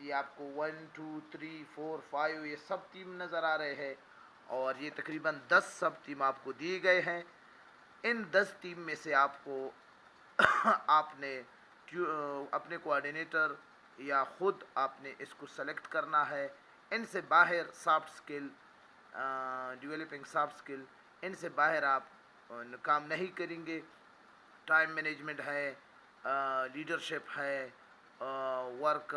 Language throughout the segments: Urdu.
یہ آپ کو 1 2 3 4 5 یہ سب تیم نظر آ رہے ہیں، اور یہ تقریباً 10 سب تیم آپ کو دیے گئے ہیں۔ ان 10 ٹیم میں سے آپ کو آپ نے اپنے کوآرڈینیٹر یا خود آپ نے اس کو سلیکٹ کرنا ہے۔ ان سے باہر سافٹ سکل، ڈیولپنگ سافٹ سکل، ان سے باہر آپ کام نہیں کریں گے۔ ٹائم مینجمنٹ ہے، لیڈرشپ ہے، ورک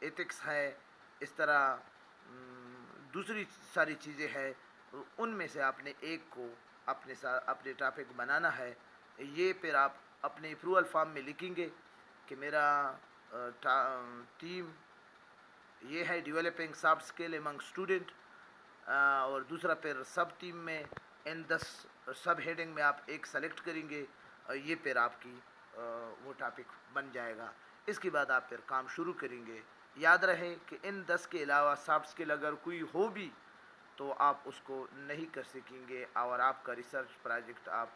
ایتھکس ہے، اس طرح دوسری ساری چیزیں ہیں، ان میں سے آپ نے ایک کو اپنے ساتھ اپنے ٹاپک بنانا ہے۔ یہ پھر آپ اپنے اپروول فارم میں لکھیں گے کہ میرا ٹیم یہ ہے ڈیولپنگ سافٹ اسکل امنگ اسٹوڈنٹ، اور دوسرا پھر سب ٹیم میں ان 10 سب ہیڈنگ میں آپ ایک سلیکٹ کریں گے، یہ پھر آپ کی وہ ٹاپک بن جائے گا۔ اس کے بعد آپ پھر کام شروع کریں گے۔ یاد رہے کہ ان 10 کے علاوہ سافٹ اسکل اگر کوئی ہو بھی تو آپ اس کو نہیں کر سکیں گے، اور آپ کا ریسرچ پروجیکٹ آپ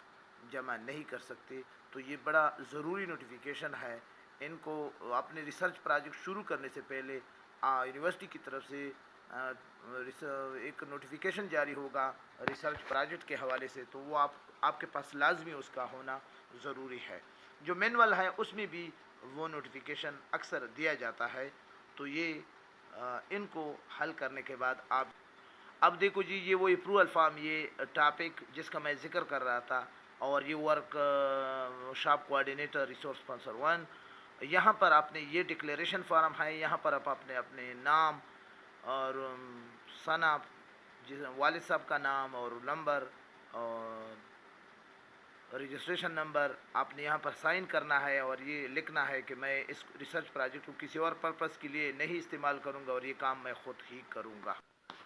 جمع نہیں کر سکتے۔ تو یہ بڑا ضروری نوٹیفیکیشن ہے۔ ان کو اپنے ریسرچ پروجیکٹ شروع کرنے سے پہلے یونیورسٹی کی طرف سے ایک نوٹیفیکیشن جاری ہوگا ریسرچ پروجیکٹ کے حوالے سے، تو وہ آپ کے پاس لازمی اس کا ہونا ضروری ہے۔ جو مینول ہے اس میں بھی وہ نوٹیفیکیشن اکثر دیا جاتا ہے۔ تو یہ ان کو حل کرنے کے بعد اب دیکھو جی، یہ وہ اپروول فارم، یہ ٹاپک جس کا میں ذکر کر رہا تھا، اور یہ work shop coordinator resource sponsor 1، یہاں پر آپ نے یہ ڈکلیریشن فارم ہے، یہاں پر آپ اپنے نام اور سن آف والد صاحب کا نام اور نمبر اور رجسٹریشن نمبر آپ نے یہاں پر سائن کرنا ہے، اور یہ لکھنا ہے کہ میں اس ریسرچ پروجیکٹ کو کسی اور پرپس کے لیے نہیں استعمال کروں گا، اور یہ کام میں خود ہی کروں گا۔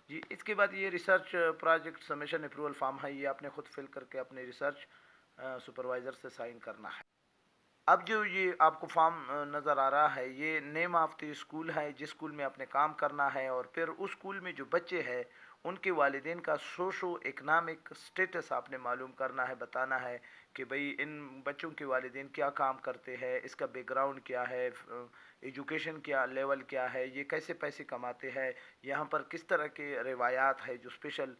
جی، اس کے بعد یہ research project submission approval form ہے، یہ آپ نے خود فل کر کے اپنے ریسرچ سپروائزر سے سائن کرنا ہے۔ اب جو یہ آپ کو فارم نظر آ رہا ہے، یہ نیم آف دی اسکول ہے جس اسکول میں آپ نے کام کرنا ہے، اور پھر اس اسکول میں جو بچے ہیں ان کے والدین کا سوشو اکنامک سٹیٹس آپ نے معلوم کرنا ہے، بتانا ہے کہ بھئی ان بچوں کے والدین کیا کام کرتے ہیں، اس کا بیک گراؤنڈ کیا ہے، ایجوکیشن کیا لیول کیا ہے، یہ کیسے پیسے کماتے ہیں، یہاں پر کس طرح کے روایات ہے، جو اسپیشل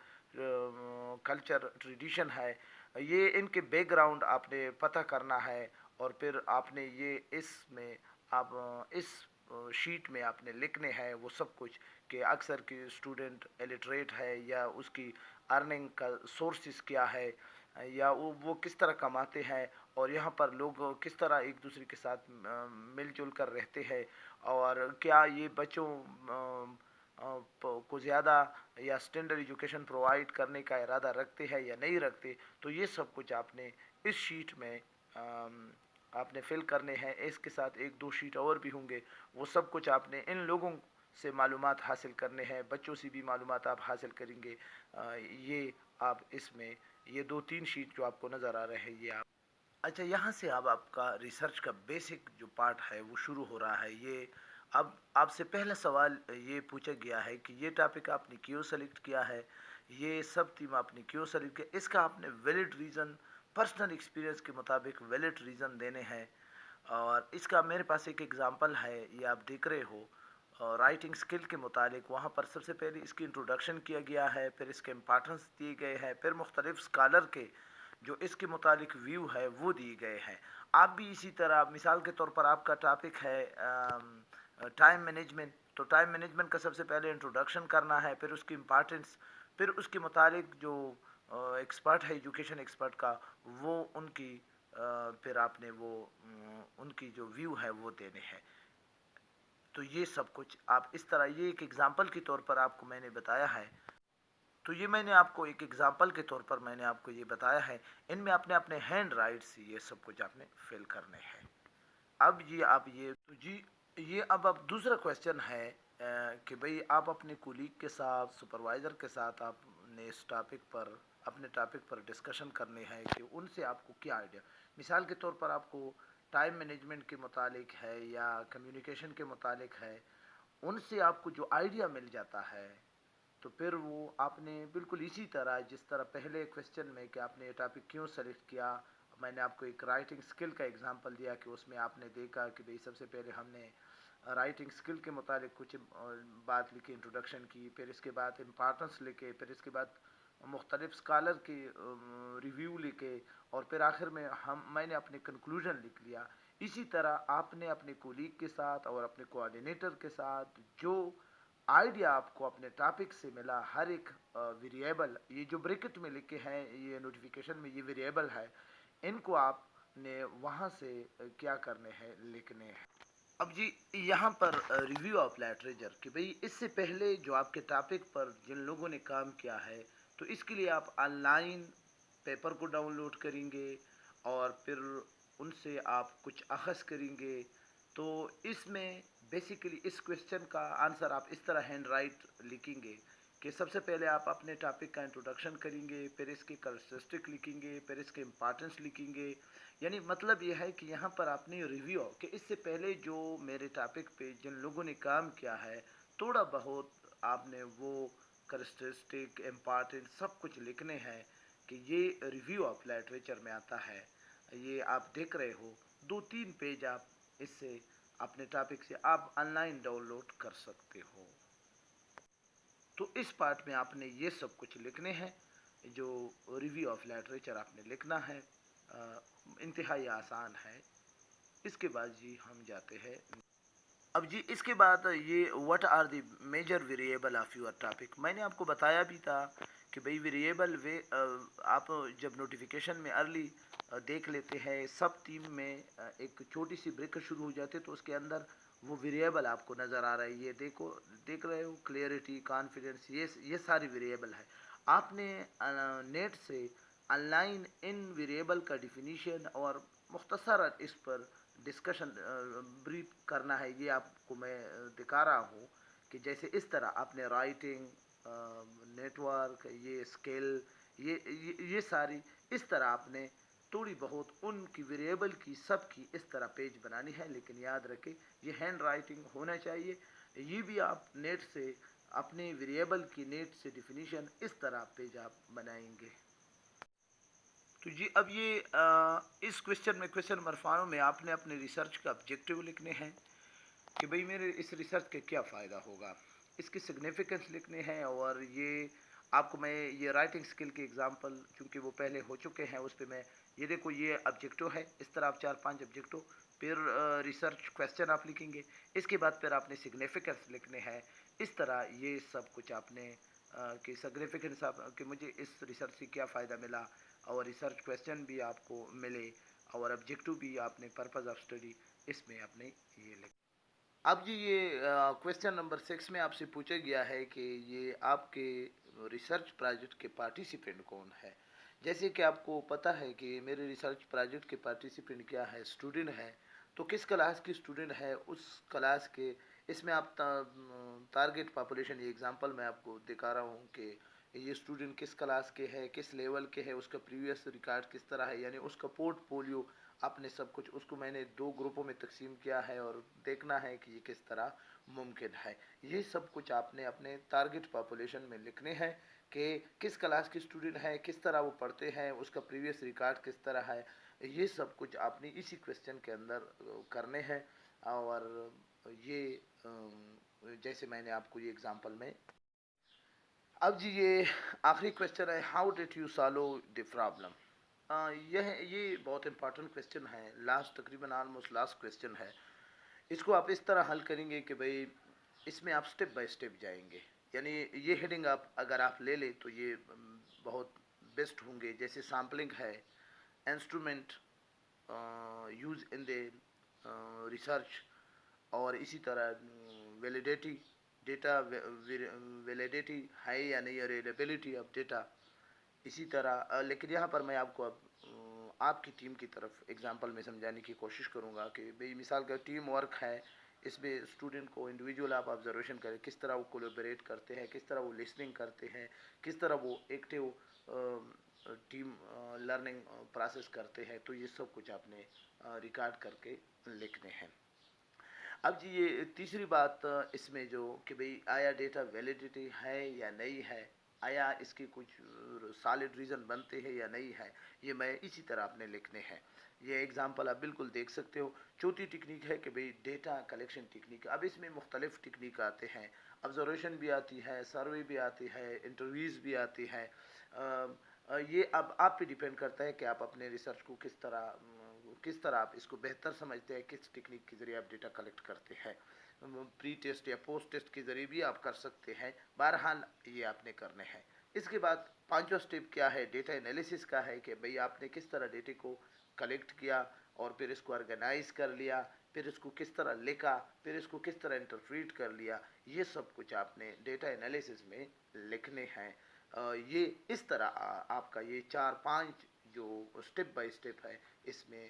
کلچر ٹریڈیشن ہے، یہ ان کے بیک گراؤنڈ آپ نے پتہ کرنا ہے۔ اور پھر آپ نے یہ اس شیٹ میں آپ نے لکھنے ہیں وہ سب کچھ، کہ اکثر کی اسٹوڈنٹ الٹریٹ ہے، یا اس کی ارننگ کا سورسز کیا ہے، یا وہ کس طرح کماتے ہیں، اور یہاں پر لوگ کس طرح ایک دوسرے کے ساتھ مل جل کر رہتے ہیں، اور کیا یہ بچوں کو زیادہ یا اسٹینڈرڈ ایجوکیشن پرووائڈ کرنے کا ارادہ رکھتے ہیں یا نہیں رکھتے۔ تو یہ سب کچھ آپ نے اس شیٹ میں آپ نے فل کرنے ہیں۔ اس کے ساتھ ایک دو شیٹ اور بھی ہوں گے، وہ سب کچھ آپ نے ان لوگوں سے معلومات حاصل کرنے ہیں، بچوں سے بھی معلومات آپ حاصل کریں گے۔ یہ آپ اس میں یہ 2-3 شیٹ جو آپ کو نظر آ رہے ہیں، یہ آپ اچھا، یہاں سے اب آپ کا ریسرچ کا بیسک جو پارٹ ہے وہ شروع ہو رہا ہے۔ یہ اب آپ سے پہلا سوال یہ پوچھا گیا ہے کہ یہ ٹاپک آپ نے کیوں سلیکٹ کیا ہے، یہ سب تھیم آپ نے کیوں سلیکٹ کیا، اس کا آپ نے ویلڈ ریزن، پرسنل ایکسپیرینس کے مطابق ویلڈ ریزن دینے ہیں۔ اور اس کا میرے پاس ایک ایگزامپل ہے، یہ آپ دیکھ رہے ہو رائٹنگ سکل کے متعلق۔ وہاں پر سب سے پہلے اس کی انٹروڈکشن کیا گیا ہے، پھر اس کے امپارٹنس دیے گئے ہیں، پھر مختلف اسکالر کے جو اس کے متعلق ویو ہے وہ دیے گئے ہیں۔ آپ بھی اسی طرح، مثال کے طور پر آپ کا ٹاپک ہے ٹائم مینجمنٹ، تو ٹائم مینجمنٹ کا سب سے پہلے انٹروڈکشن کرنا ہے، پھر اس کی امپارٹنس، پھر اس کے متعلق جو ایکسپرٹ ہے ایجوکیشن ایکسپرٹ کا، وہ ان کی پھر آپ نے وہ ان کی جو ویو ہے وہ دینے ہیں۔ تو یہ سب کچھ آپ اس طرح، یہ ایک ایگزامپل کے طور پر آپ کو میں نے بتایا ہے۔ تو یہ میں نے آپ کو ایک ایگزامپل کے طور پر میں نے آپ کو یہ بتایا ہے۔ ان میں آپ نے اپنے ہینڈ رائٹ سے یہ سب کچھ آپ نے فل کرنے ہیں۔ اب یہ آپ یہ اب دوسرا کویسچن ہے کہ بھئی آپ اپنے کولیگ کے ساتھ، سپروائزر کے ساتھ آپ نے اس ٹاپک پر، اپنے ٹاپک پر ڈسکشن کرنے ہیں کہ ان سے آپ کو کیا آئیڈیا، مثال کے طور پر آپ کو ٹائم مینجمنٹ کے متعلق ہے یا کمیونیکیشن کے متعلق ہے، ان سے آپ کو جو آئیڈیا مل جاتا ہے، تو پھر وہ آپ نے بالکل اسی طرح جس طرح پہلے کویسچن میں کہ آپ نے یہ ٹاپک کیوں سلیکٹ کیا، میں نے آپ کو ایک رائٹنگ سکل کا ایگزامپل دیا کہ اس میں آپ نے دیکھا کہ بھئی سب سے پہلے ہم نے رائٹنگ اسکل کے متعلق کچھ بات لکھی، انٹروڈکشن کی، پھر اس کے بعد امپارٹنس لکھے، پھر اس کے بعد مختلف اسکالر کی ریویو لکھے، اور پھر آخر میں میں نے اپنے کنکلوژن لکھ لیا۔ اسی طرح آپ نے اپنے کولیگ کے ساتھ اور اپنے کوآرڈینیٹر کے ساتھ جو آئیڈیا آپ کو اپنے ٹاپک سے ملا، ہر ایک ویریبل، یہ جو بریکٹ میں لکھے ہیں، یہ نوٹیفیکیشن میں یہ ویریبل ہے، ان کو آپ نے وہاں سے کیا کرنے ہیں، لکھنے ہیں۔ اب جی یہاں پر ریویو آف لٹریچر کہ بھئی اس سے پہلے جو آپ کے ٹاپک پر جن لوگوں نے کام کیا ہے، تو اس کے لیے آپ آن لائن پیپر کو ڈاؤن لوڈ کریں گے اور پھر ان سے آپ کچھ اخذ کریں گے۔ تو اس میں بیسیکلی اس کویشچن کا آنسر آپ اس طرح ہینڈ رائٹ لکھیں گے کہ سب سے پہلے آپ اپنے ٹاپک کا انٹروڈکشن کریں گے، پھر اس کی کریکٹرسٹک لکھیں گے، پھر اس کے امپارٹنس لکھیں گے۔ یعنی مطلب یہ ہے کہ یہاں پر آپ نے ریویو کہ اس سے پہلے جو میرے ٹاپک پہ جن لوگوں نے کام کیا ہے، تھوڑا بہت آپ نے وہ کریکٹرسٹک امپارٹنٹ سب کچھ لکھنے ہیں کہ یہ ریویو آف لٹریچر میں آتا ہے۔ یہ آپ دیکھ رہے ہو 2-3 پیج، آپ اس سے اپنے ٹاپک سے آپ آن لائن ڈاؤن لوڈ کر سکتے ہو۔ تو اس پارٹ میں آپ نے یہ سب کچھ لکھنے ہیں، جو ریویو آف لٹریچر آپ نے لکھنا ہے، انتہائی آسان ہے۔ اس کے بعد جی ہم جاتے ہیں، اب جی اس کے بعد یہ what are the major variable of your topic. میں نے آپ کو بتایا بھی تھا کہ بھئی ویریبل آپ جب نوٹیفیکیشن میں ارلی دیکھ لیتے ہیں، سب ٹیم میں ایک چھوٹی سی بریک شروع ہو جاتے، تو اس کے اندر وہ ویریبل آپ کو نظر آ رہا ہے، یہ دیکھ رہے ہو، کلیئرٹی، کانفیڈنس، یہ ساری ویریبل ہے۔ آپ نے نیٹ سے آن لائن ان ویریبل کا ڈیفینیشن اور مختصر اس پر ڈسکشن بریف کرنا ہے۔ یہ آپ کو میں دکھا رہا ہوں کہ جیسے اس طرح آپ نے رائٹنگ، نیٹ ورک، یہ اسکل، یہ ساری اس طرح آپ نے تھوڑی بہت ان کی ویریبل کی سب کی اس طرح پیج بنانی ہے، لیکن یاد رکھیں یہ ہینڈ رائٹنگ ہونا چاہیے۔ یہ بھی آپ نیٹ سے اپنی ویریبل کی نیٹ سے ڈیفینیشن اس طرح پیج آپ بنائیں گے۔ تو جی اب یہ اس کویشچن نمبر 5 میں آپ نے اپنے ریسرچ کا آبجیکٹیو لکھنے ہیں کہ بھئی میرے اس ریسرچ کے کیا فائدہ ہوگا، اس کی سگنیفیکنس لکھنے ہیں، اور یہ آپ کو میں یہ رائٹنگ سکل کے اگزامپل چونکہ وہ پہلے ہو چکے ہیں، اس پہ میں یہ دیکھو یہ آبجیکٹو ہے، اس طرح آپ 4-5 آبجیکٹو، پھر ریسرچ کویشچن آپ لکھیں گے، اس کے بعد پھر آپ نے سگنیفیکنس لکھنے ہیں۔ اس طرح یہ سب کچھ آپ نے کہ سگنیفیکنس کہ مجھے اس ریسرچ سے کیا فائدہ ملا، اور ریسرچ کویشچن بھی آپ کو ملے، اور آبجیکٹو بھی آپ نے پرپز آف اسٹڈی، اس میں آپ نے یہ لکھا۔ اب جی یہ کویشچن نمبر 6 میں آپ سے پوچھا گیا ہے کہ یہ آپ کے ریسرچ پروجیکٹ کے پارٹیسپینٹ کون ہے۔ جیسے کہ آپ کو پتہ ہے کہ میرے ریسرچ پروجیکٹ کے پارٹیسپینٹ کیا ہے، اسٹوڈنٹ ہے، تو کس کلاس کی اسٹوڈنٹ ہے، اس کلاس کے اس میں آپ ٹارگیٹ پاپولیشن، یہ اگزامپل میں آپ کو دکھا رہا ہوں کہ یہ اسٹوڈنٹ کس کلاس کے ہے، کس لیول کے ہے، اس کا پریویس ریکارڈ کس طرح ہے، یعنی اس کا پورٹ فولیو اپنے سب کچھ، اس کو میں نے 2 گروپوں میں تقسیم کیا ہے، اور دیکھنا ہے کہ یہ کس طرح ممکن ہے۔ یہ سب کچھ آپ نے اپنے ٹارگیٹ پاپولیشن میں لکھنے ہیں کہ کس کلاس کی اسٹوڈنٹ ہے، کس طرح وہ پڑھتے ہیں، اس کا پریویس ریکارڈ کس طرح ہے، یہ سب کچھ آپ نے اسی کویشچن کے اندر کرنے ہیں۔ اور یہ جیسے میں نے آپ کو یہ اگزامپل میں، اب جی یہ آخری کویشچن ہے، how did you solve the problem. یہ بہت امپورٹنٹ کویشچن ہے، تقریباً آلموسٹ لاسٹ کویشچن ہے۔ اس کو آپ اس طرح حل کریں گے کہ بھئی اس میں آپ سٹیپ بائی سٹیپ جائیں گے، یعنی یہ ہیڈنگ آپ اگر آپ لے لیں تو یہ بہت بیسٹ ہوں گے، جیسے سیمپلنگ ہے، انسٹرومنٹ یوز ان دے ریسرچ، اور اسی طرح ویلیڈیٹی ڈیٹا، ویلیڈیٹی ہے یا نہیں، اویلیبلٹی آف ڈیٹا، اسی طرح لیکن یہاں پر میں آپ کو اب آپ کی ٹیم کی طرف اگزامپل میں سمجھانے کی کوشش کروں گا کہ بھئی مثال کا ٹیم ورک ہے، اس میں اسٹوڈنٹ کو انڈیویجول آپ آبزرویشن کریں، کس طرح وہ کولیبریٹ کرتے ہیں، کس طرح وہ لسننگ کرتے ہیں، کس طرح وہ ایکٹیو ٹیم لرننگ پروسیس کرتے ہیں، تو یہ سب کچھ آپ نے ریکارڈ کر کے لکھنے ہیں۔ اب جی یہ تیسری بات اس میں جو کہ بھئی آیا ڈیٹا ویلیڈیٹی ہے یا نہیں ہے، آیا اس کے کچھ سالڈ ریزن بنتے ہیں یا نہیں ہے، یہ میں اسی طرح آپ نے لکھنے ہیں۔ یہ ایگزامپل آپ بالکل دیکھ سکتے ہو۔ چوتھی ٹیکنیک ہے کہ بھئی ڈیٹا کلیکشن ٹیکنیک۔ اب اس میں مختلف ٹیکنیک آتے ہیں، آبزرویشن بھی آتی ہے، سروے بھی آتی ہے، انٹرویوز بھی آتی ہے۔ یہ اب آپ پہ ڈیپینڈ کرتا ہے کہ آپ اپنے ریسرچ کو کس طرح آپ اس کو بہتر سمجھتے ہیں، کس ٹیکنیک کے ذریعے آپ ڈیٹا کلیکٹ کرتے ہیں۔ پری ٹیسٹ یا پوسٹ ٹیسٹ کے ذریعے بھی آپ کر سکتے ہیں، بہرحال یہ آپ نے کرنے ہیں۔ اس کے بعد پانچواں سٹیپ کیا ہے، ڈیٹا انالیسس کا ہے کہ بھئی آپ نے کس طرح ڈیٹا کو کلیکٹ کیا اور پھر اس کو آرگنائز کر لیا، پھر اس کو کس طرح لکھا، پھر اس کو کس طرح انٹرپریٹ کر لیا۔ یہ سب کچھ آپ نے ڈیٹا انالیسس میں لکھنے ہیں۔ یہ اس طرح آپ کا یہ 4-5 جو سٹیپ بائی سٹیپ ہے، اس میں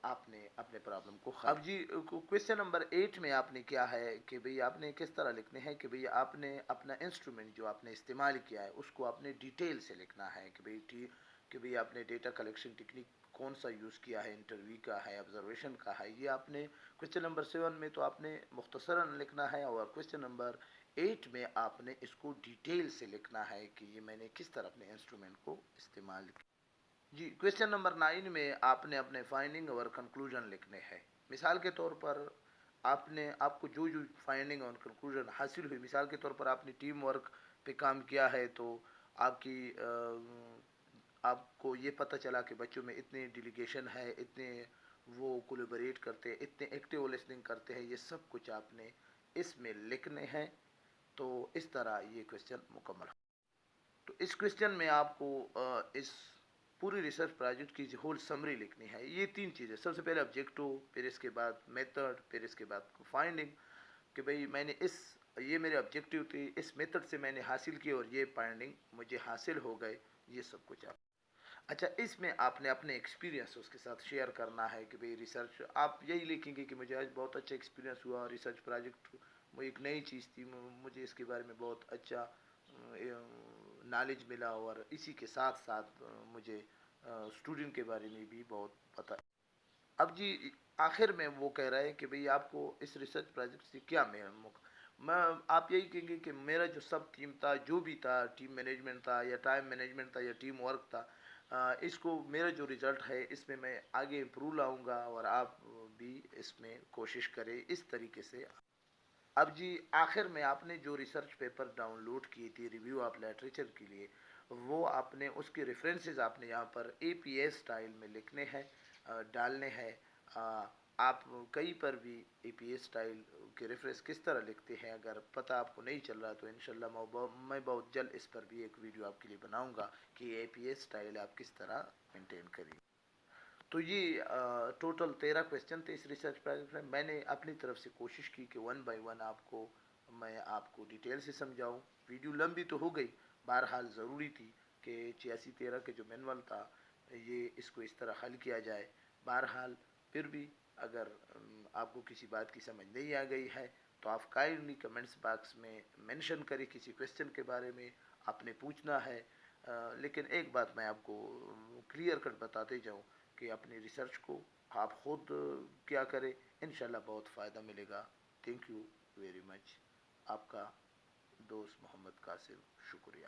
آپ نے اپنے پرابلم کو حل۔ اب جی کویسچن نمبر 8 میں آپ نے کیا ہے کہ بھئی آپ نے کس طرح لکھنے ہیں کہ بھئی آپ نے اپنا انسٹرومنٹ جو آپ نے استعمال کیا ہے اس کو آپ نے ڈیٹیل سے لکھنا ہے کہ بھئی آپ نے ڈیٹا کلیکشن ٹیکنیک کون سا یوز کیا ہے، انٹرویو کا ہے، آبزرویشن کا ہے۔ یہ آپ نے کویسچن نمبر 7 میں تو آپ نے مختصراً لکھنا ہے، اور کویسچن نمبر 8 میں آپ نے اس کو ڈیٹیل سے لکھنا ہے کہ یہ میں نے کس طرح اپنے انسٹرومنٹ کو استعمال کیا۔ جی کویسچن نمبر 9 میں آپ نے اپنے فائنڈنگ اور کنکلوژن لکھنے ہیں۔ مثال کے طور پر آپ کو جو فائنڈنگ اور کنکلوژن حاصل ہوئی، مثال کے طور پر آپ نے ٹیم ورک پہ کام کیا ہے تو آپ کو یہ پتہ چلا کہ بچوں میں اتنے ڈیلیگیشن ہے، اتنے وہ کولیبریٹ کرتے ہیں، اتنے ایکٹیو لسننگ کرتے ہیں، یہ سب کچھ آپ نے اس میں لکھنے ہیں۔ تو اس طرح یہ کویسچن مکمل ہو۔ تو اس کویسچن میں آپ کو اس پوری ریسرچ پروجیکٹ کی ہول سمری لکھنی ہے۔ یہ 3 چیزیں، سب سے پہلے آبجیکٹو، پھر اس کے بعد میتھڈ، پھر اس کے بعد فائنڈنگ، کہ بھئی میں نے یہ میرے آبجیکٹیو تھی، اس میتھڈ سے میں نے حاصل کی اور یہ فائنڈنگ مجھے حاصل ہو گئے، یہ سب کچھ آپ۔ اچھا اس میں آپ نے اپنے ایکسپیرینس اس کے ساتھ شیئر کرنا ہے کہ بھئی ریسرچ آپ یہی لکھیں گے کہ مجھے آج بہت اچھا ایکسپیرینس ہوا، ریسرچ پروجیکٹ وہ ایک نئی چیز تھی، مجھے اس کے بارے میں بہت اچھا نالج ملا، اور اسی کے ساتھ ساتھ مجھے اسٹوڈنٹ کے بارے میں بھی بہت پتہ۔ اب جی آخر میں وہ کہہ رہا ہے کہ بھئی آپ کو اس ریسرچ پروجیکٹ سے کیا آپ یہی کہیں گے کہ میرا جو سب ٹیم تھا، جو بھی تھا، ٹیم مینجمنٹ تھا یا ٹائم مینجمنٹ تھا یا ٹیم ورک تھا، اس کو میرا جو ریزلٹ ہے اس میں میں آگے امپروو لاؤں گا، اور آپ بھی اس میں کوشش کریں اس طریقے سے۔ اب جی آخر میں آپ نے جو ریسرچ پیپر ڈاؤن لوڈ کی تھی ریویو آف لٹریچر کے لیے، وہ آپ نے اس کے ریفرنسز آپ نے یہاں پر APA سٹائل میں لکھنے ہیں، ڈالنے ہیں۔ آپ کہیں پر بھی APA سٹائل کے ریفرنس کس طرح لکھتے ہیں، اگر پتہ آپ کو نہیں چل رہا تو انشاءاللہ میں بہت جلد اس پر بھی ایک ویڈیو آپ کے لیے بناؤں گا کہ APA سٹائل آپ کس طرح مینٹین کریں۔ تو یہ ٹوٹل 13 کویسچن تھے اس ریسرچ پروجیکٹ میں۔ میں نے اپنی طرف سے کوشش کی کہ 1 بائی 1 میں آپ کو ڈیٹیل سے سمجھاؤں۔ ویڈیو لمبی تو ہو گئی، بہرحال ضروری تھی کہ 86-13 کے جو مینول تھا یہ اس کو اس طرح حل کیا جائے۔ بہرحال پھر بھی اگر آپ کو کسی بات کی سمجھ نہیں آ گئی ہے تو آپ کائنڈلی کمنٹس باکس میں مینشن کریں، کسی کویسچن کے بارے میں آپ نے پوچھنا ہے۔ لیکن ایک بات میں آپ کو کلیئر کٹ بتاتے جاؤں کہ اپنی ریسرچ کو آپ خود کیا کریں، انشاءاللہ بہت فائدہ ملے گا۔ Thank you very much. آپ کا دوست محمد قاسم، شکریہ۔